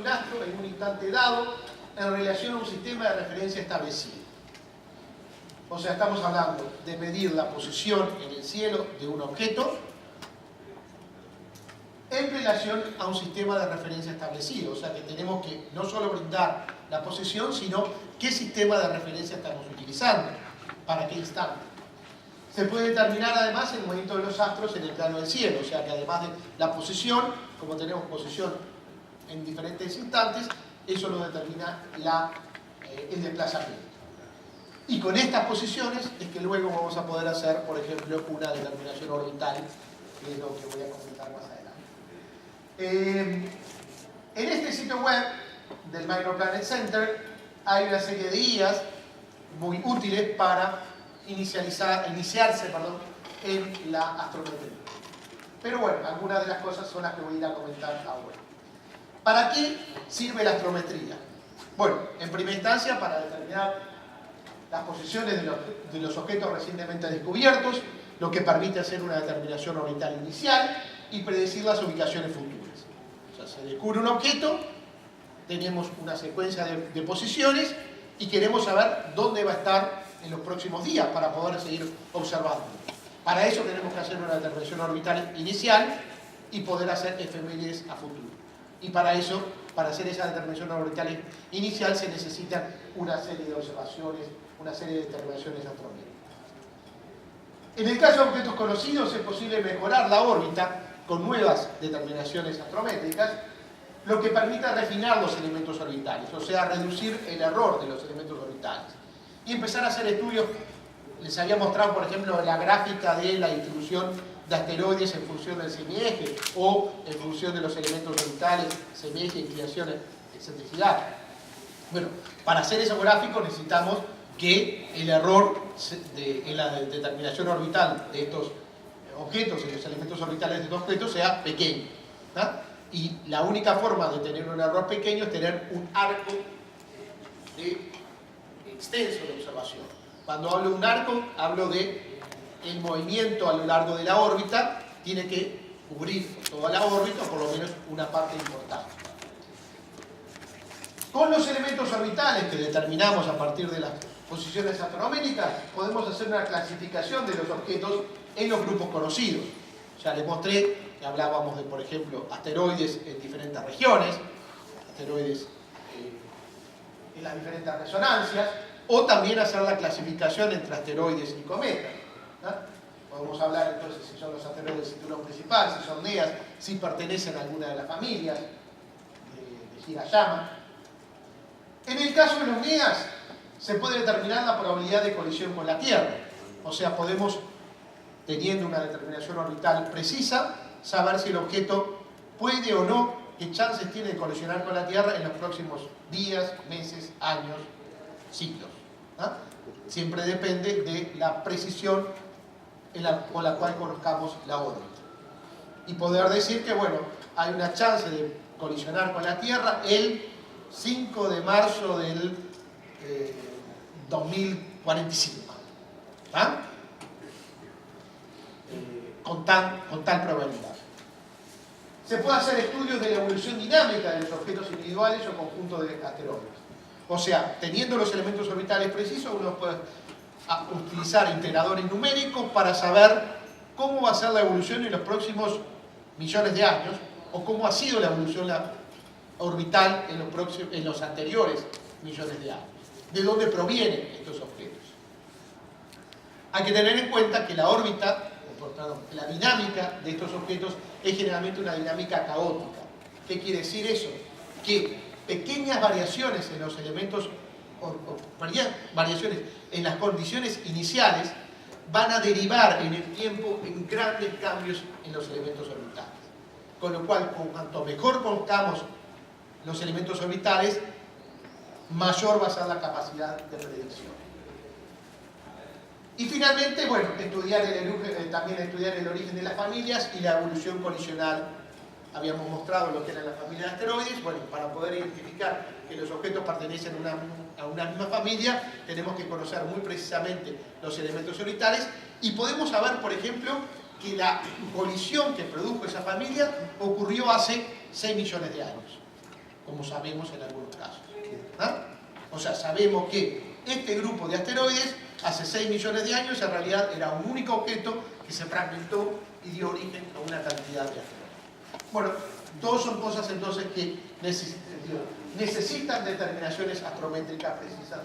un astro en un instante dado en relación a un sistema de referencia establecido. O sea, estamos hablando de medir la posición en el cielo de un objeto en relación a un sistema de referencia establecido. O sea, que tenemos que no solo brindar la posición, sino qué sistema de referencia estamos utilizando, para qué instante. Se puede determinar además el movimiento de los astros en el plano del cielo. O sea, que además de la posición, como tenemos posición en diferentes instantes, eso nos determina el desplazamiento. Y con estas posiciones es que luego vamos a poder hacer, por ejemplo, una determinación orbital, que es lo que voy a comentar más adelante. En este sitio web del Minor Planet Center hay una serie de guías muy útiles para iniciarse en la astrometría. Pero bueno, algunas de las cosas son las que voy a ir a comentar ahora. ¿Para qué sirve la astrometría? Bueno, en primera instancia para determinar las posiciones de los objetos recientemente descubiertos, lo que permite hacer una determinación orbital inicial y predecir las ubicaciones futuras. O sea, se descubre un objeto, tenemos una secuencia de posiciones y queremos saber dónde va a estar en los próximos días para poder seguir observando. Para eso tenemos que hacer una determinación orbital inicial y poder hacer efemérides a futuro. Y para eso, para hacer esa determinación orbital inicial, se necesitan una serie de observaciones, una serie de determinaciones astrométricas. En el caso de objetos conocidos es posible mejorar la órbita con nuevas determinaciones astrométricas, lo que permite refinar los elementos orbitales, o sea, reducir el error de los elementos orbitales. Y empezar a hacer estudios, les había mostrado, por ejemplo, la gráfica de la distribución de asteroides en función del semieje o en función de los elementos orbitales, semieje, inclinación, excentricidad. Bueno, para hacer esos gráficos necesitamos que el error en la determinación orbital de estos objetos, en los elementos orbitales de estos objetos, sea pequeño, ¿no? Y la única forma de tener un error pequeño es tener un arco extenso de observación. Cuando hablo de un arco, hablo de el movimiento a lo largo de la órbita, tiene que cubrir toda la órbita, o por lo menos una parte importante. Con los elementos orbitales que determinamos a partir de las posiciones astrométricas, podemos hacer una clasificación de los objetos en los grupos conocidos. Ya les mostré que hablábamos de, por ejemplo, asteroides en diferentes regiones, asteroides en las diferentes resonancias, o también hacer la clasificación entre asteroides y cometas, ¿no? Podemos hablar entonces si son los asteroides de cinturón principal, si son NEAs, si pertenecen a alguna de las familias de Hirayama. En el caso de los NEAs, se puede determinar la probabilidad de colisión con la Tierra. O sea, podemos, teniendo una determinación orbital precisa, saber si el objeto puede o no, qué chances tiene de colisionar con la Tierra en los próximos días, meses, años, siglos, ¿no? Siempre depende de la precisión con la cual conozcamos la órbita. Y poder decir que, bueno, hay una chance de colisionar con la Tierra el 5 de marzo del 2045, ¿ah? Con tal probabilidad. Se puede hacer estudios de la evolución dinámica de los objetos individuales o conjuntos de asteroides. O sea, teniendo los elementos orbitales precisos, uno puede utilizar integradores numéricos para saber cómo va a ser la evolución en los próximos millones de años, o cómo ha sido la evolución orbital en los anteriores millones de años. ¿De dónde provienen estos objetos? Hay que tener en cuenta que la órbita, la dinámica de estos objetos es generalmente una dinámica caótica. ¿Qué quiere decir eso? Que pequeñas variaciones en los elementos, variaciones en las condiciones iniciales, van a derivar en el tiempo en grandes cambios en los elementos orbitales. Con lo cual, cuanto mejor conozcamos los elementos orbitales, mayor va a ser la capacidad de predicción. Y finalmente, bueno, también estudiar el origen de las familias y la evolución colisional. Habíamos mostrado lo que era la familia de asteroides. Bueno, para poder identificar que los objetos pertenecen a una misma familia, tenemos que conocer muy precisamente los elementos orbitales y podemos saber, por ejemplo, que la colisión que produjo esa familia ocurrió hace 6 millones de años. como sabemos en algunos casos. ¿Ah? O sea, sabemos que este grupo de asteroides hace 6 millones de años en realidad era un único objeto que se fragmentó y dio origen a una cantidad de asteroides. Bueno, todas son cosas entonces que necesitan determinaciones astrométricas precisas.